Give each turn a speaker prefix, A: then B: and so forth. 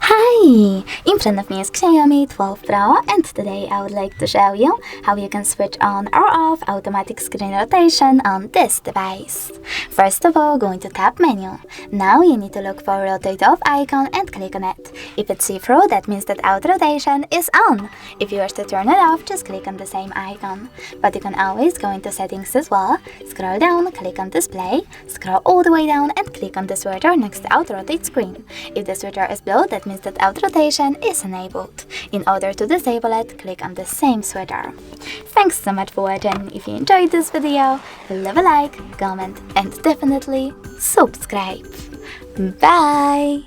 A: Hi! In front of me is Xiaomi 12 Pro, and today I would like to show you how you can switch on or off automatic screen rotation on this device. First of all, go into Tab menu. Now you need to look for Rotate Off icon and click on it. If it's see-through, that means that auto rotation is on. If you wish to turn it off, just click on the same icon. But you can always go into Settings as well, scroll down, click on Display, scroll all the way down and click on the switcher next to Auto Rotate Screen. If the switcher is blue, that means that auto rotation is enabled. In order to disable it, click on the same switcher. Thanks so much for watching. If you enjoyed this video, leave a like, comment and definitely subscribe. Bye!